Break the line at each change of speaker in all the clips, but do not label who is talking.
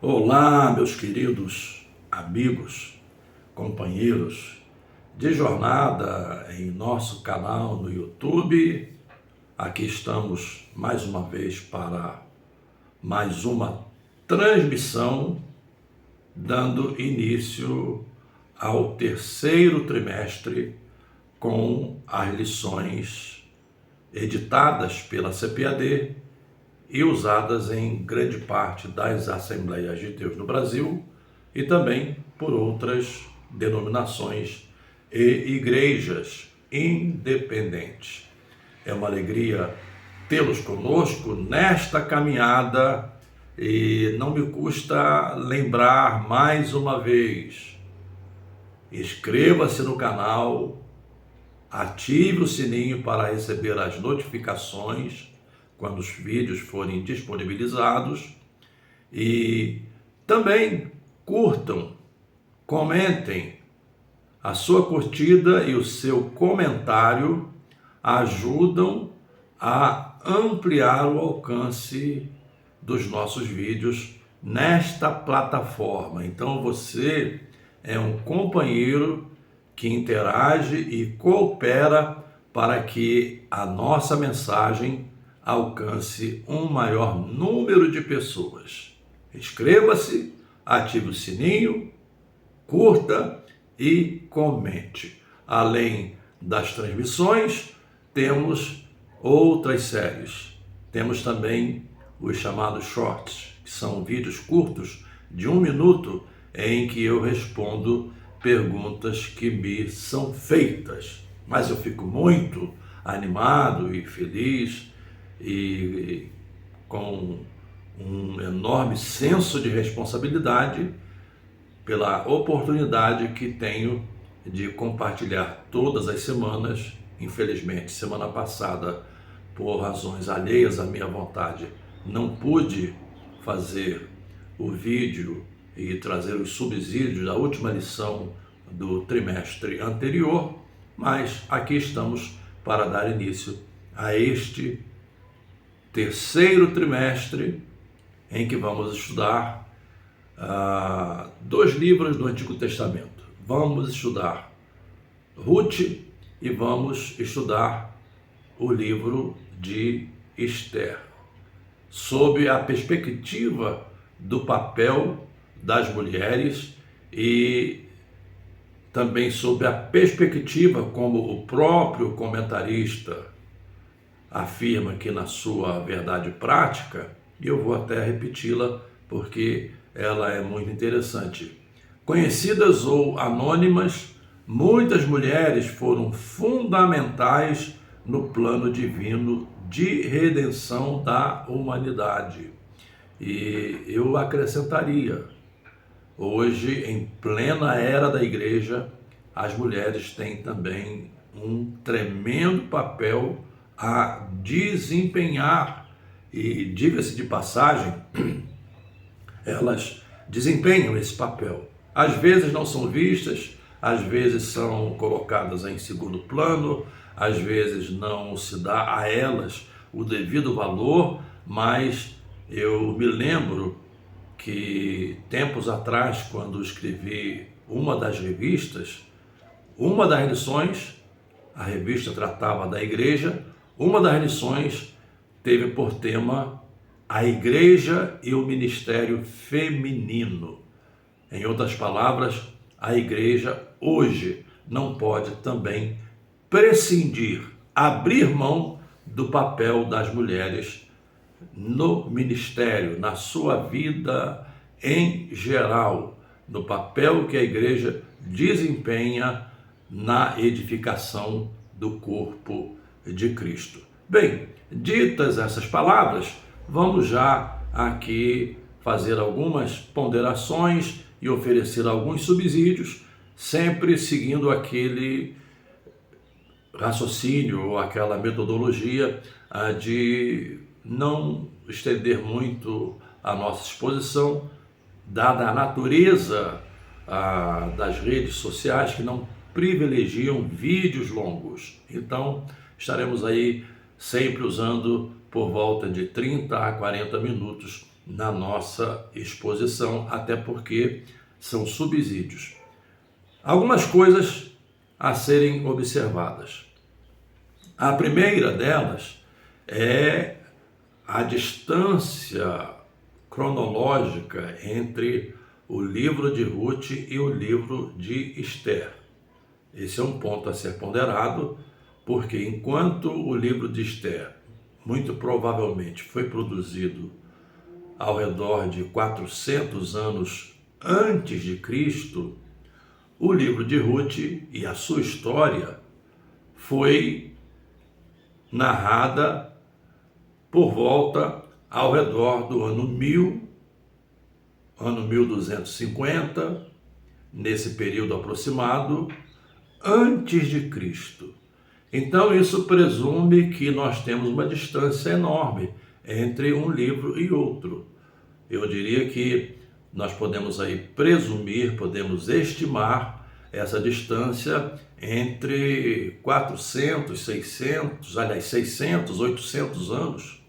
Olá, meus queridos amigos, companheiros de jornada em nosso canal no YouTube. Aqui estamos mais uma vez para mais uma transmissão, dando início ao terceiro trimestre com as lições editadas pela CPAD e usadas em grande parte das Assembleias de Deus no Brasil e também por outras denominações e igrejas independentes. É uma alegria tê-los conosco nesta caminhada e não me custa lembrar mais uma vez: inscreva-se no canal, ative o sininho para receber as notificações quando os vídeos forem disponibilizados e também curtam, comentem. A sua curtida e o seu comentário ajudam a ampliar o alcance dos nossos vídeos nesta plataforma. Então você é um companheiro que interage e coopera para que a nossa mensagem alcance um maior número de pessoas. Inscreva-se, ative o sininho, curta e comente. Além das transmissões, temos outras séries. Temos também os chamados shorts, que são vídeos curtos de 1 minuto em que eu respondo perguntas que me são feitas. Mas eu fico muito animado e feliz e com um enorme senso de responsabilidade pela oportunidade que tenho de compartilhar todas as semanas. Infelizmente, semana passada, por razões alheias à minha vontade, não pude fazer o vídeo e trazer os subsídios da última lição do trimestre anterior, mas aqui estamos para dar início a este terceiro trimestre em que vamos estudar 2 livros do Antigo Testamento. Vamos estudar Ruth e vamos estudar o livro de Esther, sob a perspectiva do papel das mulheres e também sob a perspectiva, como o próprio comentarista afirma que na sua verdade prática, e eu vou até repeti-la porque ela é muito interessante. Conhecidas ou anônimas, muitas mulheres foram fundamentais no plano divino de redenção da humanidade. E eu acrescentaria, hoje, em plena era da igreja, as mulheres têm também um tremendo papel a desempenhar, e diga-se de passagem, elas desempenham esse papel. Às vezes não são vistas, às vezes são colocadas em segundo plano, às vezes não se dá a elas o devido valor, mas eu me lembro que tempos atrás, quando escrevi uma das revistas, uma das lições, a revista tratava da igreja, uma das lições teve por tema a igreja e o ministério feminino. Em outras palavras, a igreja hoje não pode também prescindir, abrir mão do papel das mulheres no ministério, na sua vida em geral, no papel que a igreja desempenha na edificação do corpo de Cristo. Bem, ditas essas palavras, vamos já aqui fazer algumas ponderações e oferecer alguns subsídios, sempre seguindo aquele raciocínio ou aquela metodologia de não estender muito a nossa exposição, dada a natureza das redes sociais que não privilegiam vídeos longos. Então, estaremos aí sempre usando por volta de 30 a 40 minutos na nossa exposição, até porque são subsídios. Algumas coisas a serem observadas. A primeira delas é a distância cronológica entre o livro de Ruth e o livro de Esther. Esse é um ponto a ser ponderado, porque enquanto o livro de Esther muito provavelmente foi produzido ao redor de 400 anos antes de Cristo, o livro de Ruth e a sua história foi narrada por volta ao redor do ano 1000, ano 1250, nesse período aproximado, antes de Cristo. Então isso presume que nós temos uma distância enorme entre um livro e outro. Eu diria que nós podemos aí presumir, podemos estimar essa distância entre 400, 600, 800 anos.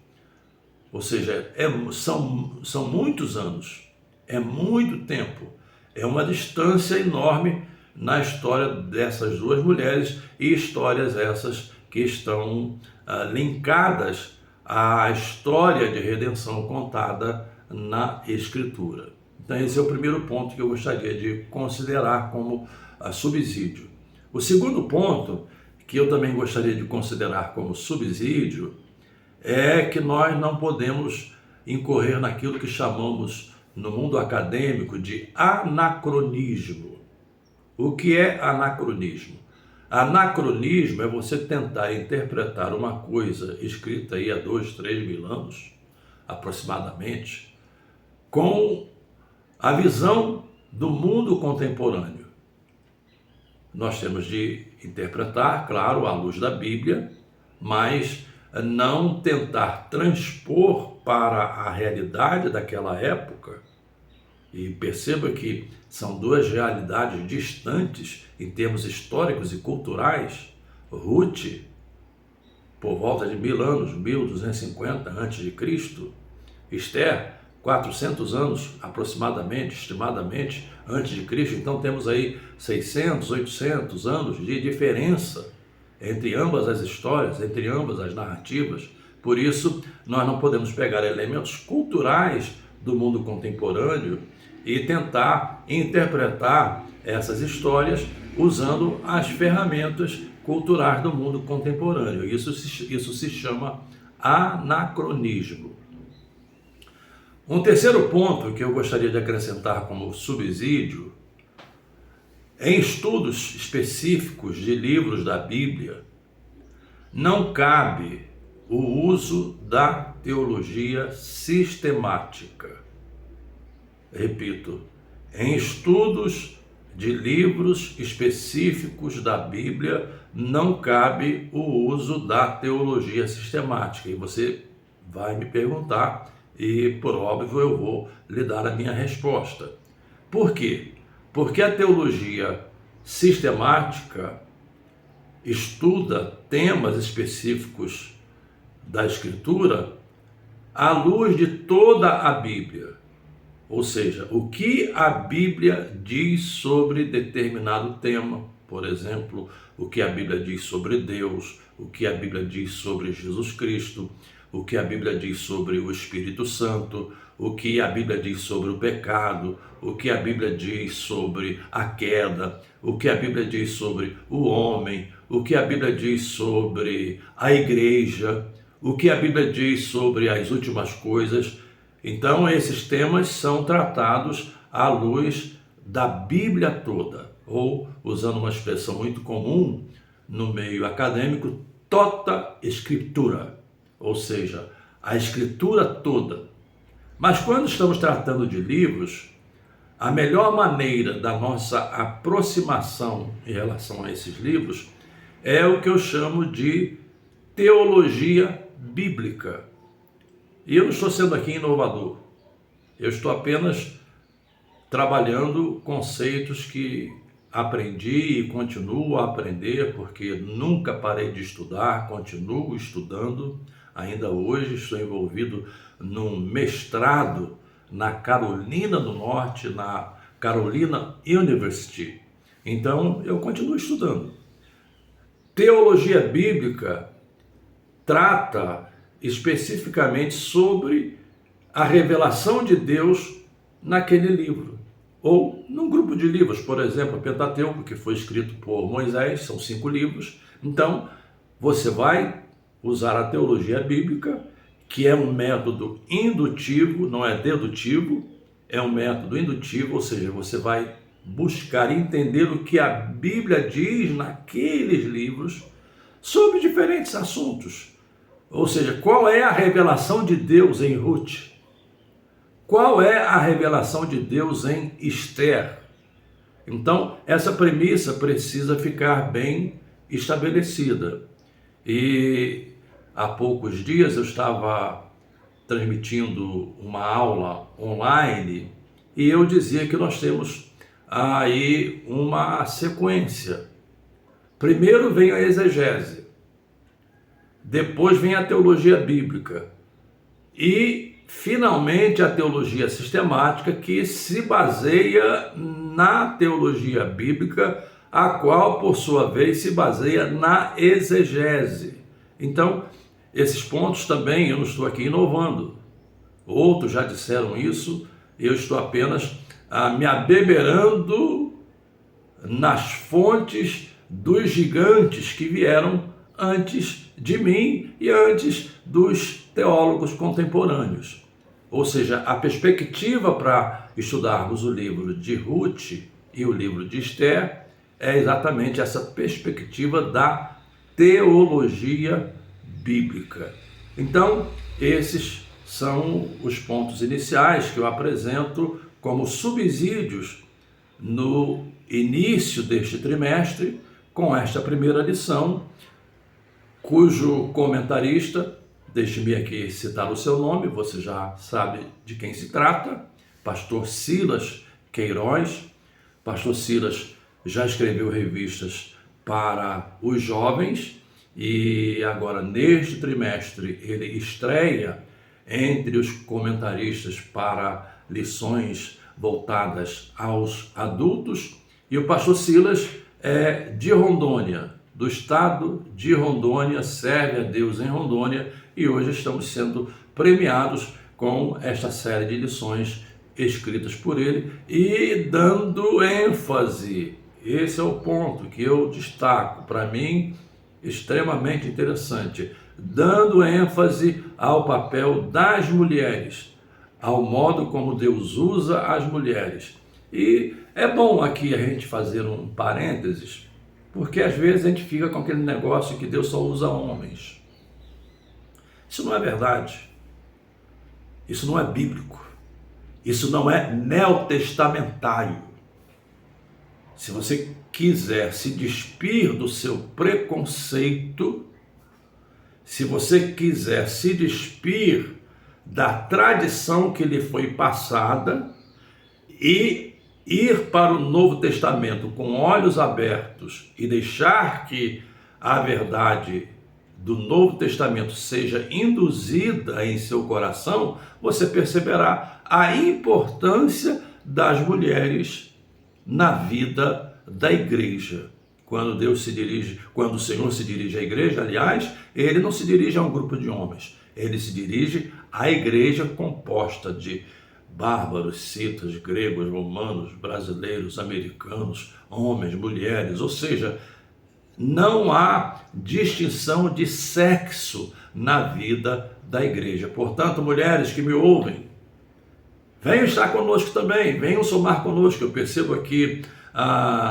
Ou seja, são muitos anos, é muito tempo, é uma distância enorme na história dessas duas mulheres, e histórias essas que estão linkadas à história de redenção contada na Escritura. Então esse é o primeiro ponto que eu gostaria de considerar como subsídio. O segundo ponto que eu também gostaria de considerar como subsídio é que nós não podemos incorrer naquilo que chamamos no mundo acadêmico de anacronismo. O que é anacronismo? Anacronismo é você tentar interpretar uma coisa escrita aí há 2, 3 mil anos, aproximadamente, com a visão do mundo contemporâneo. Nós temos de interpretar, claro, à luz da Bíblia, mas não tentar transpor para a realidade daquela época. E perceba que são duas realidades distantes em termos históricos e culturais. Ruth, por volta de 1000 anos, 1250 a.C., Esther, 400 anos aproximadamente, estimadamente, antes de Cristo. Então temos aí 600, 800 anos de diferença entre ambas as histórias, entre ambas as narrativas. Por isso, nós não podemos pegar elementos culturais do mundo contemporâneo e tentar interpretar essas histórias usando as ferramentas culturais do mundo contemporâneo. Isso se chama anacronismo. Um terceiro ponto que eu gostaria de acrescentar como subsídio: em estudos específicos de livros da Bíblia, não cabe o uso da teologia sistemática. Repito, em estudos de livros específicos da Bíblia, não cabe o uso da teologia sistemática. E você vai me perguntar, e por óbvio eu vou lhe dar a minha resposta. Por quê? Porque a teologia sistemática estuda temas específicos da Escritura à luz de toda a Bíblia. Ou seja, o que a Bíblia diz sobre determinado tema, por exemplo, o que a Bíblia diz sobre Deus, o que a Bíblia diz sobre Jesus Cristo, o que a Bíblia diz sobre o Espírito Santo, o que a Bíblia diz sobre o pecado, o que a Bíblia diz sobre a queda, o que a Bíblia diz sobre o homem, o que a Bíblia diz sobre a igreja, o que a Bíblia diz sobre as últimas coisas. Então, esses temas são tratados à luz da Bíblia toda, ou, usando uma expressão muito comum no meio acadêmico, tota escritura, ou seja, a escritura toda. Mas quando estamos tratando de livros, a melhor maneira da nossa aproximação em relação a esses livros é o que eu chamo de teologia bíblica. E eu não estou sendo aqui inovador, eu estou apenas trabalhando conceitos que aprendi e continuo a aprender, porque nunca parei de estudar, continuo estudando, Ainda hoje estou envolvido num mestrado na Carolina do Norte, na Carolina University. Então, eu continuo estudando. Teologia bíblica trata especificamente sobre a revelação de Deus naquele livro, ou num grupo de livros, por exemplo, o Pentateuco, que foi escrito por Moisés, são 5 livros. Então, você vai usar a teologia bíblica, que é um método indutivo, não é dedutivo, é um método indutivo, ou seja, você vai buscar entender o que a Bíblia diz naqueles livros sobre diferentes assuntos. Ou seja, qual é a revelação de Deus em Ruth? Qual é a revelação de Deus em Esther? Então, essa premissa precisa ficar bem estabelecida. E há poucos dias eu estava transmitindo uma aula online e eu dizia que nós temos aí uma sequência. Primeiro vem a exegese, depois vem a teologia bíblica e, finalmente, a teologia sistemática, que se baseia na teologia bíblica, a qual, por sua vez, se baseia na exegese. Então, esses pontos também eu não estou aqui inovando. Outros já disseram isso, eu estou apenas me abeberando nas fontes dos gigantes que vieram antes de mim e antes dos teólogos contemporâneos. Ou seja, a perspectiva para estudarmos o livro de Ruth e o livro de Esther é exatamente essa perspectiva da teologia bíblica. Então, esses são os pontos iniciais que eu apresento como subsídios no início deste trimestre, com esta primeira lição, cujo comentarista, deixe-me aqui citar o seu nome, você já sabe de quem se trata, pastor Silas Queiroz. Pastor Silas já escreveu revistas para os jovens e agora, neste trimestre, ele estreia entre os comentaristas para lições voltadas aos adultos. E o pastor Silas é de Rondônia, do estado de Rondônia, serve a Deus em Rondônia, e hoje estamos sendo premiados com esta série de lições escritas por ele e dando ênfase. Esse é o ponto que eu destaco, para mim, extremamente interessante, dando ênfase ao papel das mulheres, ao modo como Deus usa as mulheres. E é bom aqui a gente fazer um parênteses, porque às vezes a gente fica com aquele negócio que Deus só usa homens. Isso não é verdade. Isso não é bíblico. Isso não é neotestamentário. Se você quiser se despir do seu preconceito, se você quiser se despir da tradição que lhe foi passada e ir para o Novo Testamento com olhos abertos e deixar que a verdade do Novo Testamento seja induzida em seu coração, você perceberá a importância das mulheres na vida da igreja. Quando o Senhor se dirige à igreja, aliás, ele não se dirige a um grupo de homens, ele se dirige à igreja composta de bárbaros, citas, gregos, romanos, brasileiros, americanos, homens, mulheres, ou seja, não há distinção de sexo na vida da igreja. Portanto, mulheres que me ouvem, venham estar conosco também, venham somar conosco. Eu percebo aqui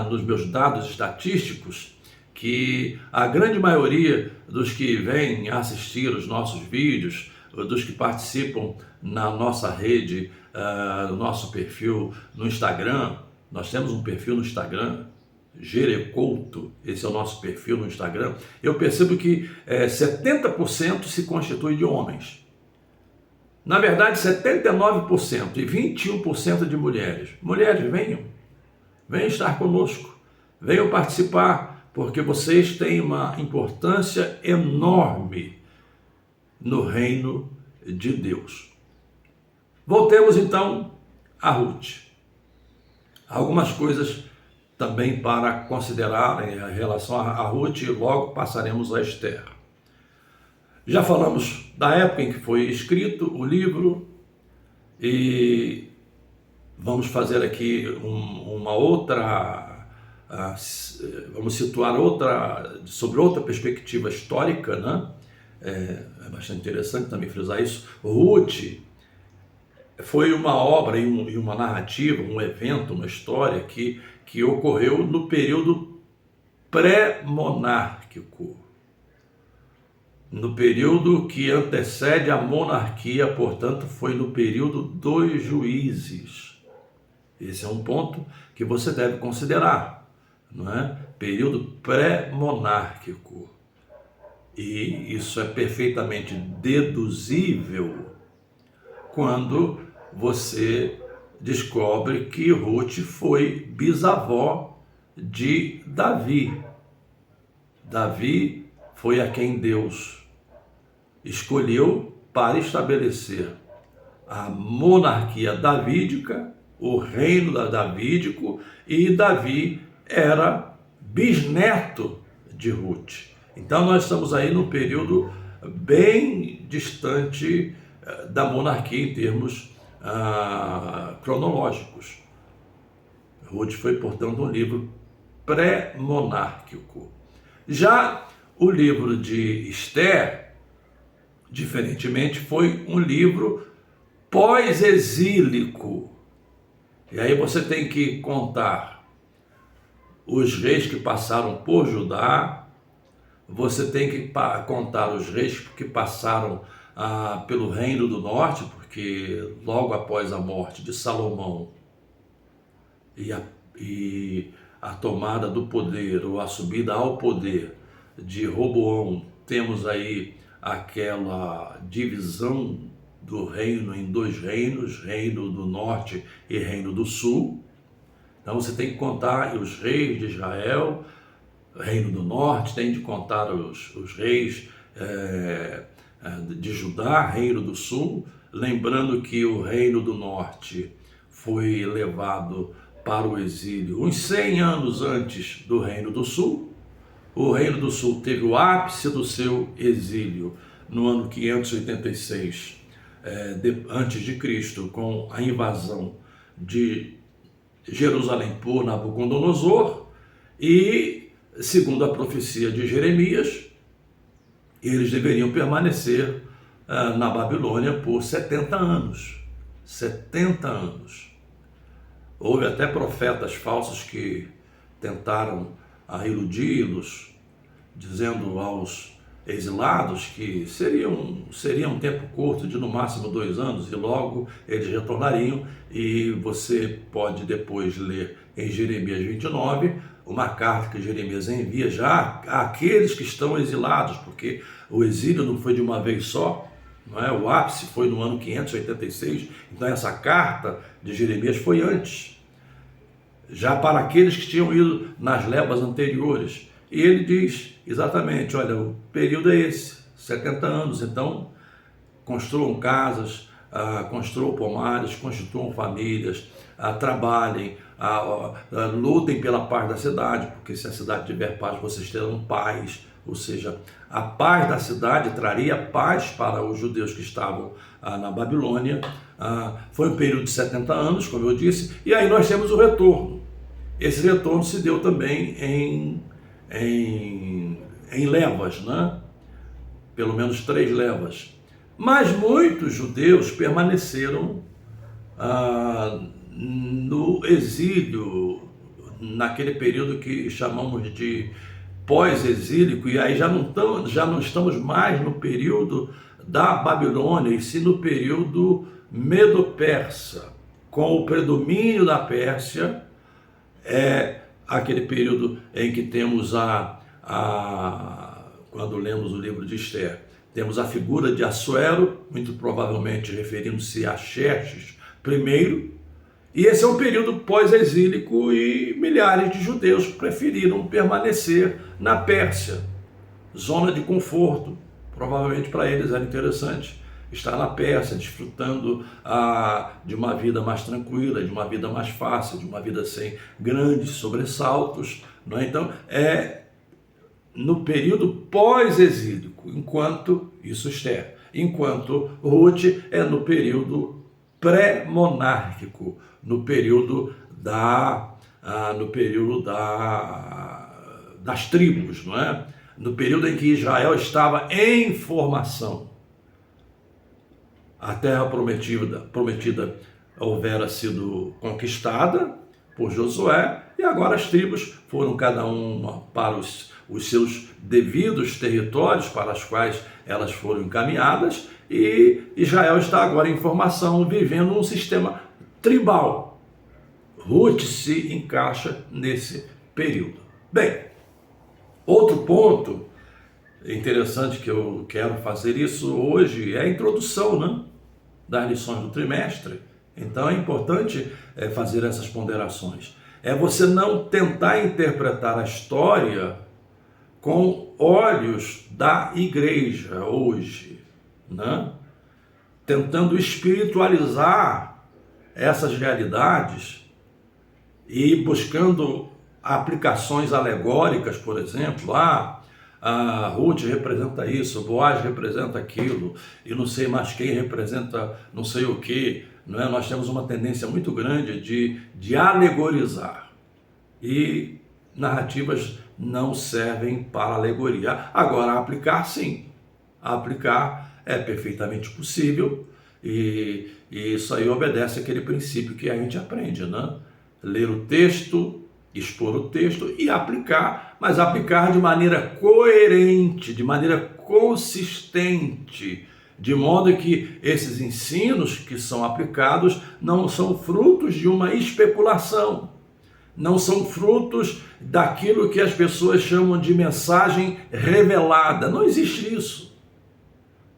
nos meus dados estatísticos que a grande maioria dos que vêm assistir os nossos vídeos, dos que participam na nossa rede, no nosso perfil no Instagram, nós temos um perfil no Instagram, Gerecouto, esse é o nosso perfil no Instagram, eu percebo que 70% se constitui de homens. Na verdade, 79% e 21% de mulheres. Mulheres, venham estar conosco, venham participar, porque vocês têm uma importância enorme no reino de Deus. Voltemos então a Ruth. Algumas coisas também para considerar em relação a Ruth e logo passaremos a Esther. Já falamos da época em que foi escrito o livro e vamos fazer aqui uma outra, vamos situar sobre outra perspectiva histórica, né? É bastante interessante também frisar isso. Ruth foi uma obra e uma narrativa, um evento, uma história que ocorreu no período pré-monárquico, no período que antecede a monarquia, portanto, foi no período dos juízes. Esse é um ponto que você deve considerar, não é? Período pré-monárquico. E isso é perfeitamente deduzível quando você descobre que Ruth foi bisavó de Davi. Davi foi a quem Deus escolheu para estabelecer a monarquia davídica, o reino davídico, e Davi era bisneto de Ruth. Então nós estamos aí num período bem distante da monarquia em termos cronológicos. Ruth foi, portanto, um livro pré-monárquico. Já o livro de Esther, diferentemente, foi um livro pós-exílico. E aí você tem que contar os reis que passaram por Judá, você tem que contar os reis que passaram pelo Reino do Norte, porque logo após a morte de Salomão e a tomada do poder, ou a subida ao poder de Roboão, temos aí aquela divisão do reino em dois reinos, Reino do Norte e Reino do Sul. Então você tem que contar os reis de Israel, Reino do Norte, tem de contar os reis de Judá, Reino do Sul, lembrando que o Reino do Norte foi levado para o exílio uns 100 anos antes do Reino do Sul. O Reino do Sul teve o ápice do seu exílio no ano 586 antes de Cristo, com a invasão de Jerusalém por Nabucodonosor, e segundo a profecia de Jeremias, eles deveriam permanecer na Babilônia por 70 anos. 70 anos. Houve até profetas falsos que tentaram iludi-los, dizendo aos exilados que seria um tempo curto, de no máximo 2 anos, e logo eles retornariam. E você pode depois ler em Jeremias 29, uma carta que Jeremias envia já àqueles que estão exilados, porque o exílio não foi de uma vez só, não é? O ápice foi no ano 586, então essa carta de Jeremias foi antes, já para aqueles que tinham ido nas levas anteriores. E ele diz exatamente, olha, o período é esse, 70 anos, então construam casas, construam pomares, constituam famílias, trabalhem, lutem pela paz da cidade, porque se a cidade tiver paz, vocês terão paz. Ou seja, a paz da cidade traria paz para os judeus que estavam na Babilônia. Foi um período de 70 anos, como eu disse, e aí nós temos o retorno. Esse retorno se deu também em levas, né? Pelo menos 3 levas. Mas muitos judeus permaneceram no exílio, naquele período que chamamos de pós-exílico, e aí já não estamos mais no período da Babilônia, e sim no período medo-persa, com o predomínio da Pérsia. É aquele período em que temos quando lemos o livro de Esther, temos a figura de Assuero, muito provavelmente referindo-se a Xerxes I, e esse é um período pós-exílico e milhares de judeus preferiram permanecer na Pérsia, zona de conforto, Provavelmente para eles era interessante estar na Pérsia, desfrutando de uma vida mais tranquila, de uma vida mais fácil, de uma vida sem grandes sobressaltos. Não é? Então, no período pós-exílico, Esther, enquanto Ruth é no período pré-monárquico, no período das tribos, não é? No período em que Israel estava em formação. A terra prometida houvera sido conquistada por Josué, e agora as tribos foram cada uma para os seus devidos territórios para os quais elas foram encaminhadas, e Israel está agora em formação, vivendo um sistema tribal. Ruth se encaixa nesse período. Bem, outro ponto interessante que eu quero fazer isso hoje é a introdução, né, das lições do trimestre. Então é importante fazer essas ponderações. É você não tentar interpretar a história com olhos da igreja hoje, né? Tentando espiritualizar essas realidades e buscando aplicações alegóricas, por exemplo. A Ruth representa isso, Boaz representa aquilo, e não sei mais quem representa não sei o que. Não é? Nós temos uma tendência muito grande de alegorizar, e narrativas não servem para alegoria. Agora, aplicar sim, aplicar é perfeitamente possível, e isso aí obedece àquele princípio que a gente aprende, né? Ler o texto, expor o texto e aplicar, mas aplicar de maneira coerente, de maneira consistente, de modo que esses ensinos que são aplicados não são frutos de uma especulação, não são frutos daquilo que as pessoas chamam de mensagem revelada. Não existe isso.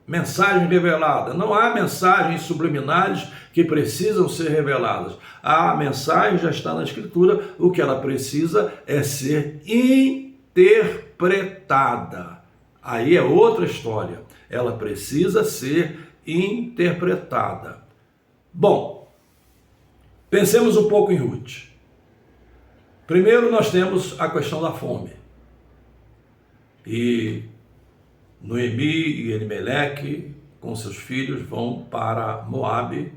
Mensagem revelada. Não há mensagens subliminares que precisam ser reveladas. A mensagem já está na Escritura, o que ela precisa é ser interpretada. Aí é outra história. Ela precisa ser interpretada. Bom, pensemos um pouco em Ruth. Primeiro nós temos a questão da fome. E Noemi e Elimeleque, com seus filhos, vão para Moabe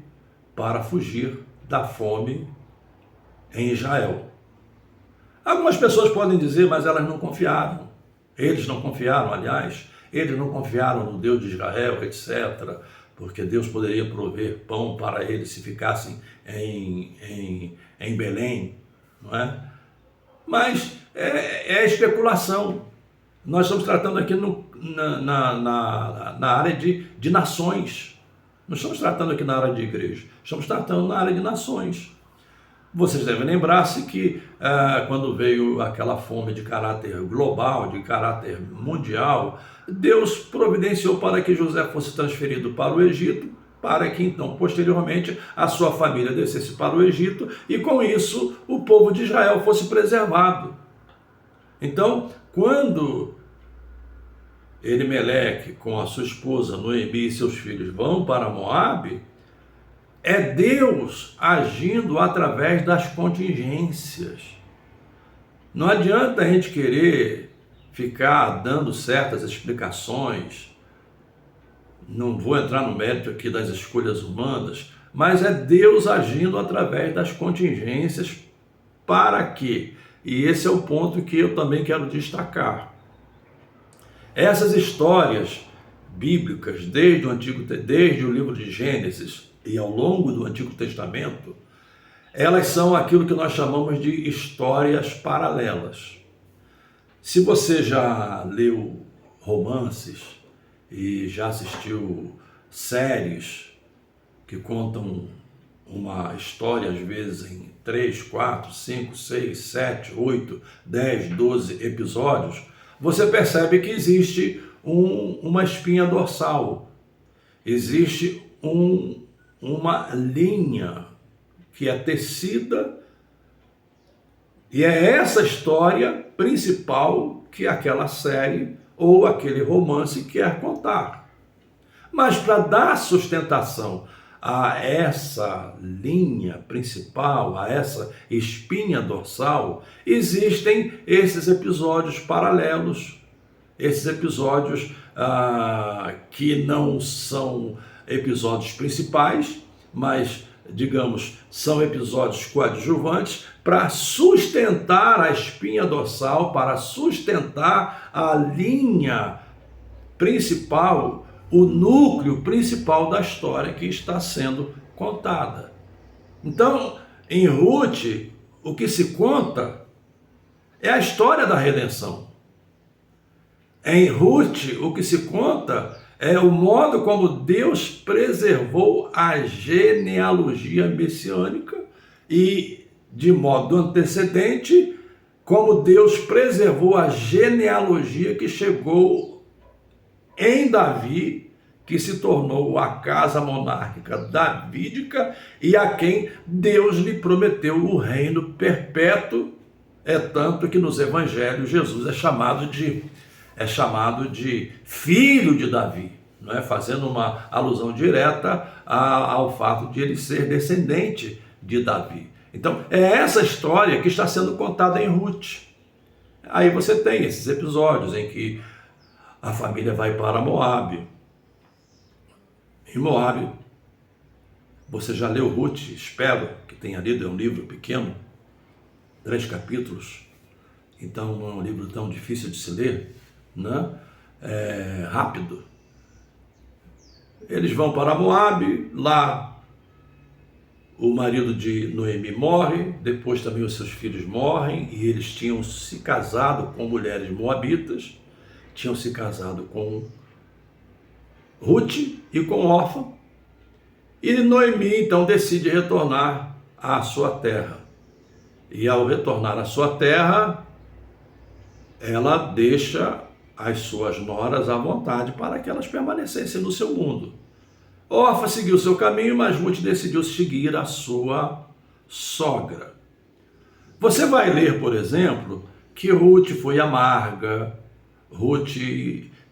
para fugir da fome em Israel. Algumas pessoas podem dizer, mas elas não confiaram. Eles não confiaram, aliás, eles não confiaram no Deus de Israel, etc., porque Deus poderia prover pão para eles se ficassem em Belém, não é? Mas é especulação. Nós estamos tratando aqui na área de nações. Não estamos tratando aqui na área de igreja. Estamos tratando na área de nações. Vocês devem lembrar-se que quando veio aquela fome de caráter global, de caráter mundial, Deus providenciou para que José fosse transferido para o Egito, para que então, posteriormente, a sua família descesse para o Egito, e com isso o povo de Israel fosse preservado. Então, quando Elimeleque, com a sua esposa Noemi e seus filhos, vão para Moabe, é Deus agindo através das contingências. Não adianta a gente querer ficar dando certas explicações. Não vou entrar no mérito aqui das escolhas humanas, mas é Deus agindo através das contingências. Para quê? E esse é o ponto que eu também quero destacar. Essas histórias bíblicas, desde o livro de Gênesis e ao longo do Antigo Testamento, elas são aquilo que nós chamamos de histórias paralelas. Se você já leu romances e já assistiu séries que contam uma história, às vezes, em 3, 4, 5, 6, 7, 8, 10, 12 episódios, você percebe que existe uma espinha dorsal, existe uma linha que é tecida, e é essa história principal que aquela série ou aquele romance quer contar. Mas para dar sustentação a essa linha principal, a essa espinha dorsal, existem esses episódios paralelos, esses episódios que não são episódios principais, mas, digamos, são episódios coadjuvantes para sustentar a espinha dorsal, para sustentar a linha principal, o núcleo principal da história que está sendo contada. Então, em Ruth, o que se conta é a história da redenção. Em Ruth, o que se conta é o modo como Deus preservou a genealogia messiânica e, de modo antecedente, como Deus preservou a genealogia que chegou em Davi, que se tornou a casa monárquica davídica e a quem Deus lhe prometeu o reino perpétuo. É tanto que nos evangelhos Jesus é chamado de filho de Davi, não é? Fazendo uma alusão direta ao fato de ele ser descendente de Davi. Então, é essa história que está sendo contada em Ruth. Aí você tem esses episódios em que a família vai para Moabe. Em Moabe, você já leu Ruth? Espero que tenha lido, é um livro pequeno, 3 capítulos, então não é um livro tão difícil de se ler, né? É rápido. Eles vão para Moabe, lá o marido de Noemi morre, depois também os seus filhos morrem, e eles tinham se casado com mulheres moabitas, tinham se casado com Ruth e com Orfa, e Noemi então decide retornar à sua terra. E ao retornar à sua terra, ela deixa as suas noras à vontade para que elas permanecessem no seu mundo. Orfa seguiu o seu caminho, mas Ruth decidiu seguir a sua sogra. Você vai ler, por exemplo, que Ruth foi amarga. Ruth,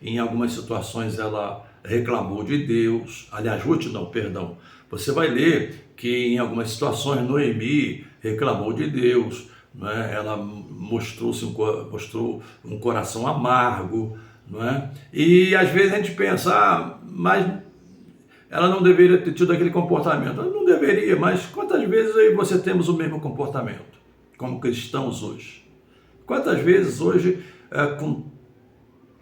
em algumas situações, ela reclamou de Deus. Aliás, Ruth não, perdão. Você vai ler que em algumas situações Noemi reclamou de Deus, não é? Ela mostrou um coração amargo, não é? E às vezes a gente pensa, mas ela não deveria ter tido aquele comportamento. Ela não deveria, mas quantas vezes eu e você temos o mesmo comportamento, como cristãos hoje? Quantas vezes hoje, com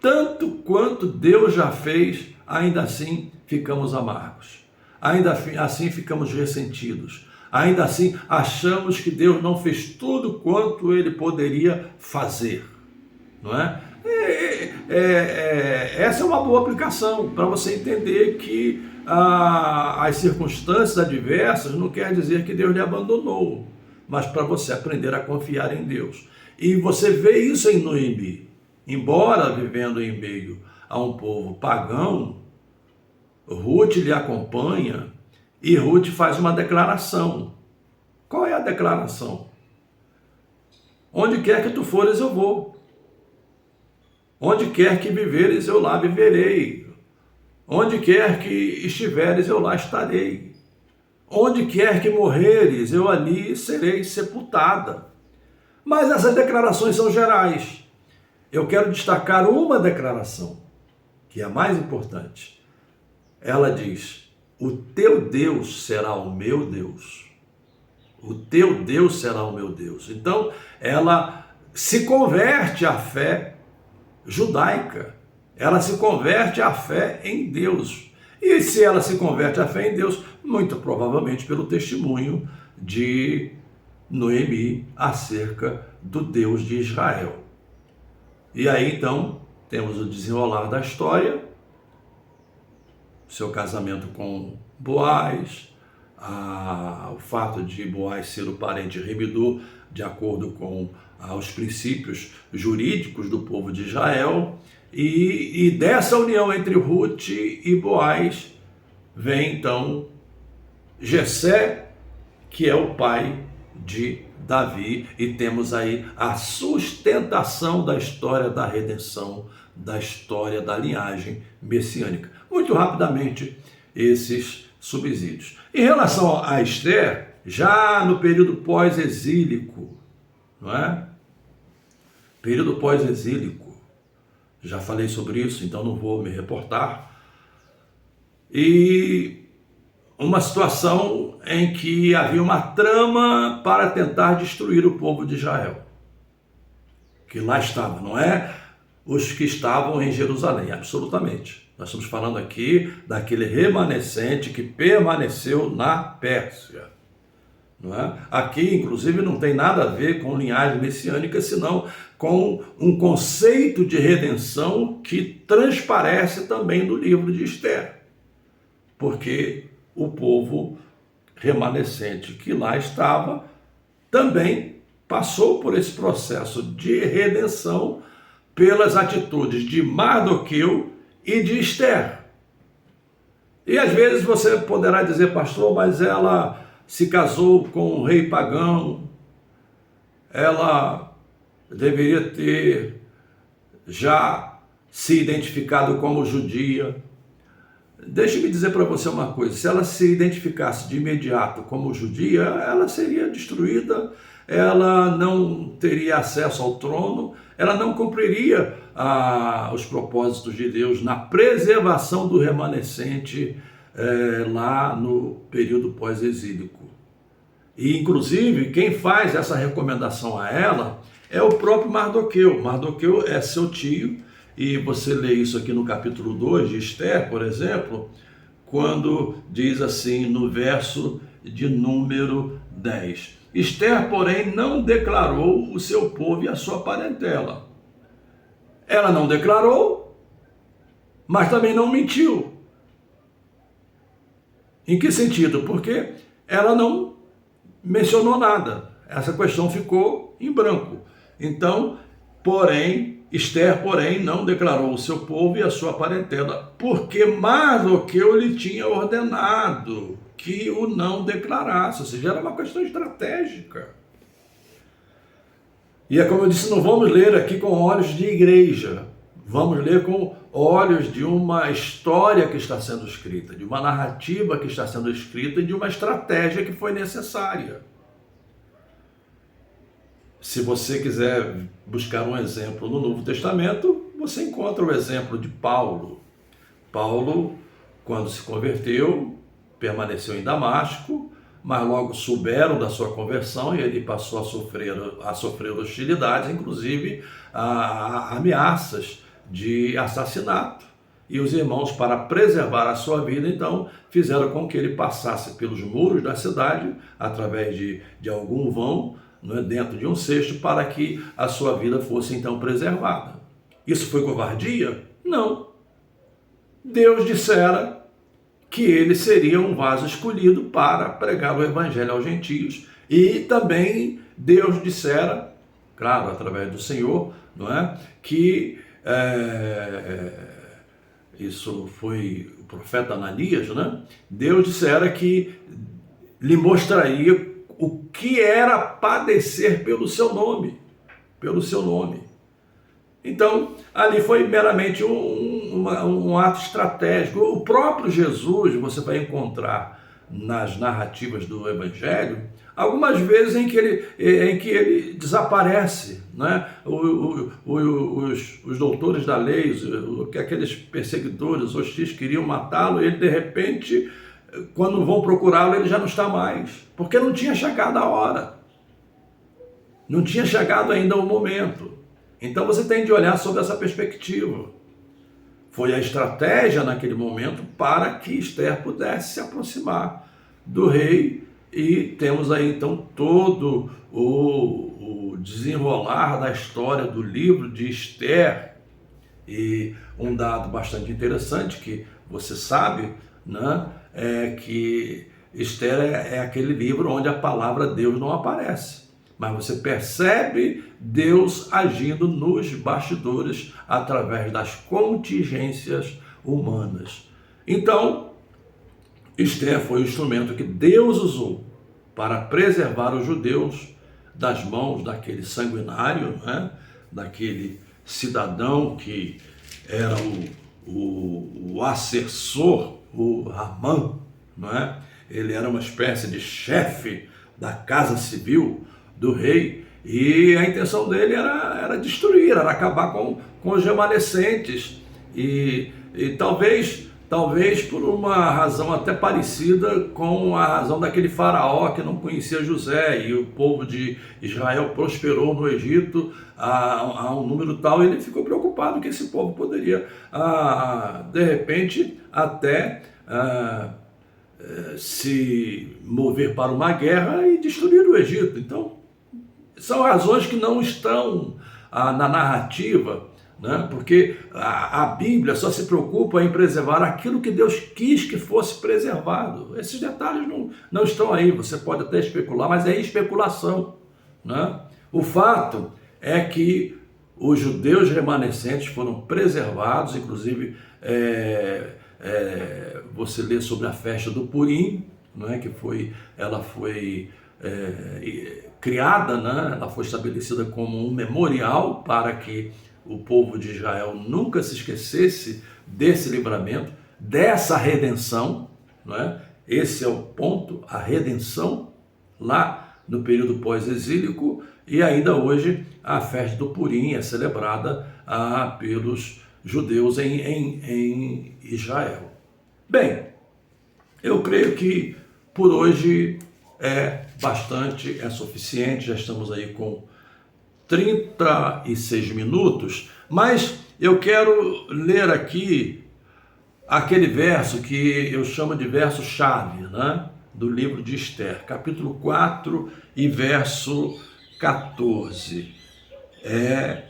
tanto quanto Deus já fez, ainda assim ficamos amargos, ainda assim ficamos ressentidos, ainda assim achamos que Deus não fez tudo quanto Ele poderia fazer, não é? Essa é uma boa aplicação para você entender que as circunstâncias adversas não quer dizer que Deus lhe abandonou, mas para você aprender a confiar em Deus. E você vê isso em Noemi. Embora vivendo em meio a um povo pagão, Ruth lhe acompanha e Ruth faz uma declaração. Qual é a declaração? Onde quer que tu fores, eu vou. Onde quer que viveres, eu lá viverei. Onde quer que estiveres, eu lá estarei. Onde quer que morreres, eu ali serei sepultada. Mas essas declarações são gerais. Eu quero destacar uma declaração, que é a mais importante. Ela diz: o teu Deus será o meu Deus. O teu Deus será o meu Deus. Então, ela se converte à fé judaica. Ela se converte à fé em Deus. E se ela se converte à fé em Deus, muito provavelmente pelo testemunho de Noemi acerca do Deus de Israel. E aí, então, temos o desenrolar da história, seu casamento com Boaz, o fato de Boaz ser o parente remidor, de acordo com os princípios jurídicos do povo de Israel, e dessa união entre Ruth e Boaz, vem, então, Jessé, que é o pai de Davi, e temos aí a sustentação da história da redenção, da história da linhagem messiânica. Muito rapidamente, esses subsídios. Em relação a Esther, já no período pós-exílico, não é? Período pós-exílico, já falei sobre isso, então não vou me reportar. E uma situação em que havia uma trama para tentar destruir o povo de Israel, que lá estava, não é os que estavam em Jerusalém, absolutamente. Nós estamos falando aqui daquele remanescente que permaneceu na Pérsia. Não é? Aqui, inclusive, não tem nada a ver com linhagem messiânica, senão com um conceito de redenção que transparece também no livro de Esther. Porque o povo remanescente que lá estava também passou por esse processo de redenção pelas atitudes de Mardoqueu e de Esther. E às vezes você poderá dizer, pastor, mas ela se casou com um rei pagão, ela deveria ter já se identificado como judia. Deixe-me dizer para você uma coisa, se ela se identificasse de imediato como judia, ela seria destruída, ela não teria acesso ao trono, ela não cumpriria os propósitos de Deus na preservação do remanescente lá no período pós-exílico. E, inclusive, quem faz essa recomendação a ela é o próprio Mardoqueu. Mardoqueu é seu tio, e você lê isso aqui no capítulo 2 de Esther, por exemplo, quando diz assim no verso de número 10. Esther, porém, não declarou o seu povo e a sua parentela. Ela não declarou, mas também não mentiu. Em que sentido? Porque ela não mencionou nada. Essa questão ficou em branco. Então, Esther, porém, não declarou o seu povo e a sua parentela, porque Mardoqueu lhe tinha ordenado que o não declarasse. Ou seja, era uma questão estratégica. E é como eu disse, não vamos ler aqui com olhos de igreja. Vamos ler com olhos de uma história que está sendo escrita, de uma narrativa que está sendo escrita e de uma estratégia que foi necessária. Se você quiser buscar um exemplo no Novo Testamento, você encontra o exemplo de Paulo. Paulo, quando se converteu, permaneceu em Damasco, mas logo souberam da sua conversão e ele passou a sofrer hostilidades, inclusive ameaças de assassinato. E os irmãos, para preservar a sua vida, então, fizeram com que ele passasse pelos muros da cidade, através de algum vão, dentro de um cesto, para que a sua vida fosse então preservada. Isso foi covardia? Não. Deus dissera que ele seria um vaso escolhido para pregar o evangelho aos gentios, e também Deus dissera, claro, através do Senhor, não é, que isso foi o profeta Ananias, né? Deus dissera que lhe mostraria o que era padecer pelo seu nome, Então, ali foi meramente um ato estratégico. O próprio Jesus, você vai encontrar nas narrativas do Evangelho, algumas vezes em que ele desaparece, né? Os doutores da lei, aqueles perseguidores hostis queriam matá-lo, e ele de repente, quando vão procurá-lo, ele já não está mais, porque não tinha chegado a hora, não tinha chegado ainda o momento. Então você tem de olhar sob essa perspectiva. Foi a estratégia naquele momento para que Esther pudesse se aproximar do rei, e temos aí então todo o desenrolar da história do livro de Esther. E um dado bastante interessante que você sabe, né, é que Esther é aquele livro onde a palavra Deus não aparece, mas você percebe Deus agindo nos bastidores através das contingências humanas. Então, Esther foi o instrumento que Deus usou para preservar os judeus das mãos daquele sanguinário, né? Daquele cidadão que era o assessor, o Ramã, não é? Ele era uma espécie de chefe da casa civil do rei, e a intenção dele era destruir, era acabar com os remanescentes, e talvez por uma razão até parecida com a razão daquele faraó que não conhecia José, e o povo de Israel prosperou no Egito a um número tal, e ele ficou preocupado que esse povo poderia, de repente, até se mover para uma guerra e destruir o Egito. Então, são razões que não estão na narrativa, né? Porque a Bíblia só se preocupa em preservar aquilo que Deus quis que fosse preservado. Esses detalhes não estão aí, você pode até especular, mas é especulação, né? O fato é que os judeus remanescentes foram preservados, inclusive você lê sobre a festa do Purim, não é? Que ela foi criada, né? Ela foi estabelecida como um memorial para que o povo de Israel nunca se esquecesse desse livramento, dessa redenção, não é? Esse é o ponto, a redenção lá no período pós-exílico, e ainda hoje a festa do Purim é celebrada pelos judeus em Israel. Bem, eu creio que por hoje é bastante, é suficiente, já estamos aí com 36 minutos, mas eu quero ler aqui aquele verso que eu chamo de verso-chave, né? Do livro de Esther, capítulo 4 e verso 14. É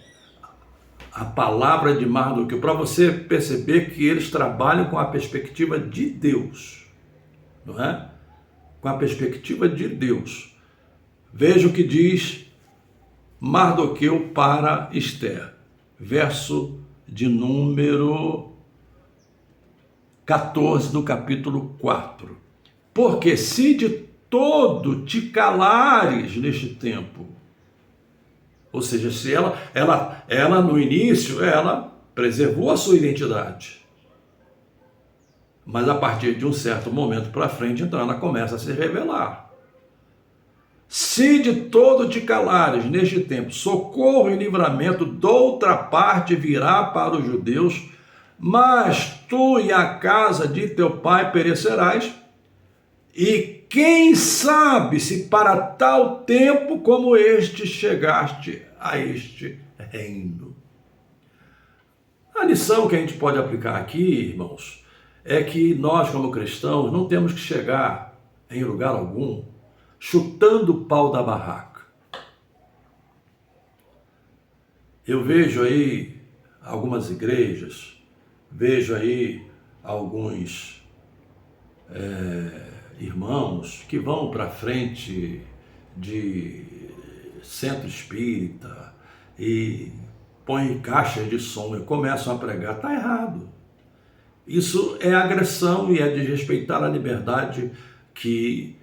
a palavra de Mardoqueu, para você perceber que eles trabalham com a perspectiva de Deus, não é? Com a perspectiva de Deus. Veja o que diz Mardoqueu para Esther, verso de número 14 do capítulo 4. Porque se de todo te calares neste tempo, ou seja, se ela no início, ela preservou a sua identidade, mas a partir de um certo momento para frente, então ela começa a se revelar. Se de todo te calares neste tempo, socorro e livramento doutra parte virá para os judeus, mas tu e a casa de teu pai perecerás, e quem sabe se para tal tempo como este chegaste a este reino. A lição que a gente pode aplicar aqui, irmãos, é que nós como cristãos não temos que chegar em lugar algum chutando o pau da barraca. Eu vejo aí algumas igrejas, vejo aí alguns irmãos que vão para frente de centro espírita e põem caixas de som e começam a pregar. Está errado. Isso é agressão e é desrespeitar a liberdade que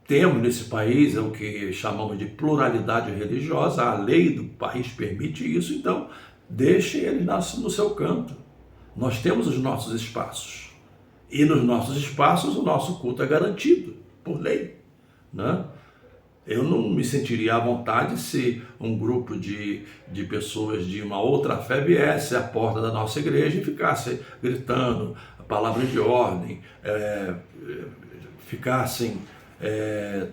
temos nesse país, é o que chamamos de pluralidade religiosa. A lei do país permite isso, então deixe eles no seu canto. Nós temos os nossos espaços, e nos nossos espaços o nosso culto é garantido por lei, né? Eu não me sentiria à vontade se um grupo de pessoas de uma outra fé viesse à porta da nossa igreja e ficasse gritando palavras de ordem, ficassem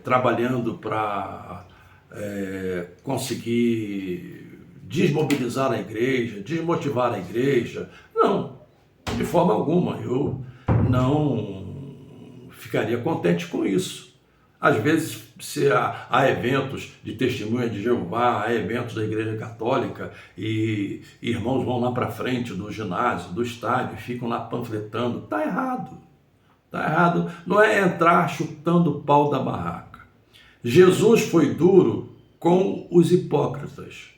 trabalhando para conseguir desmobilizar a igreja, desmotivar a igreja. Não, de forma alguma, eu não ficaria contente com isso. Às vezes, se há eventos de testemunha de Jeová, há eventos da Igreja Católica e irmãos vão lá para frente do ginásio, do estádio, ficam lá panfletando, está errado. Está errado, não é entrar chutando o pau da barraca. Jesus foi duro com os hipócritas.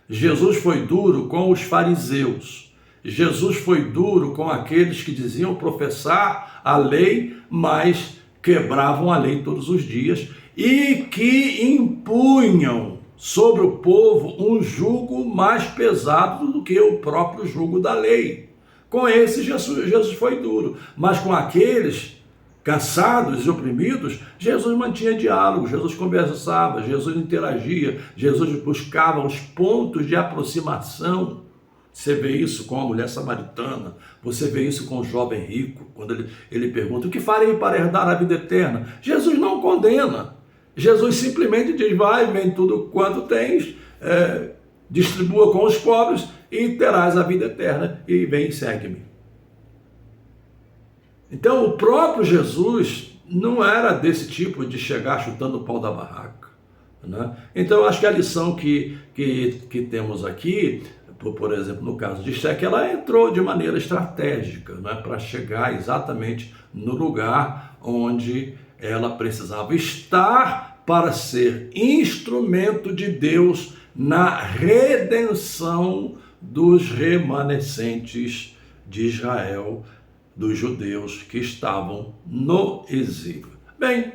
Jesus foi duro com os fariseus. Jesus foi duro com aqueles que diziam professar a lei, mas quebravam a lei todos os dias e que impunham sobre o povo um jugo mais pesado do que o próprio jugo da lei. Com esses, Jesus foi duro, mas com aqueles cansados e oprimidos, Jesus mantinha diálogo, Jesus conversava, Jesus interagia, Jesus buscava os pontos de aproximação. Você vê isso com a mulher samaritana, você vê isso com o jovem rico, quando ele pergunta: o que farei para herdar a vida eterna? Jesus não condena, Jesus simplesmente diz: vai, vende tudo quanto tens, distribua com os pobres e terás a vida eterna, e vem e segue-me. Então o próprio Jesus não era desse tipo de chegar chutando o pau da barraca, né? Então eu acho que a lição que temos aqui, por exemplo, no caso de Esther, que ela entrou de maneira estratégica, né, para chegar exatamente no lugar onde ela precisava estar para ser instrumento de Deus na redenção dos remanescentes de Israel, dos judeus que estavam no exílio. Bem,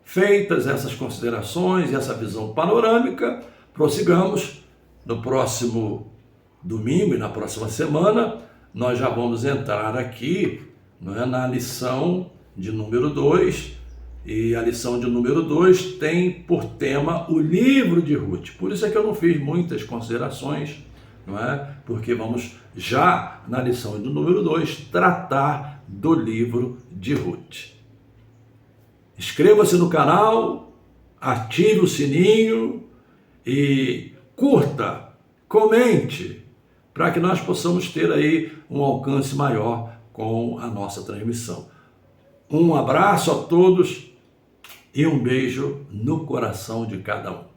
feitas essas considerações e essa visão panorâmica, prossigamos. No próximo domingo e na próxima semana, nós já vamos entrar aqui, né, na lição de número 2, e a lição de número 2 tem por tema o livro de Ruth. Por isso é que eu não fiz muitas considerações, não é? Porque vamos já na lição do número 2 tratar do livro de Ruth. Inscreva-se no canal, ative o sininho e curta, comente, para que nós possamos ter aí um alcance maior com a nossa transmissão. Um abraço a todos e um beijo no coração de cada um.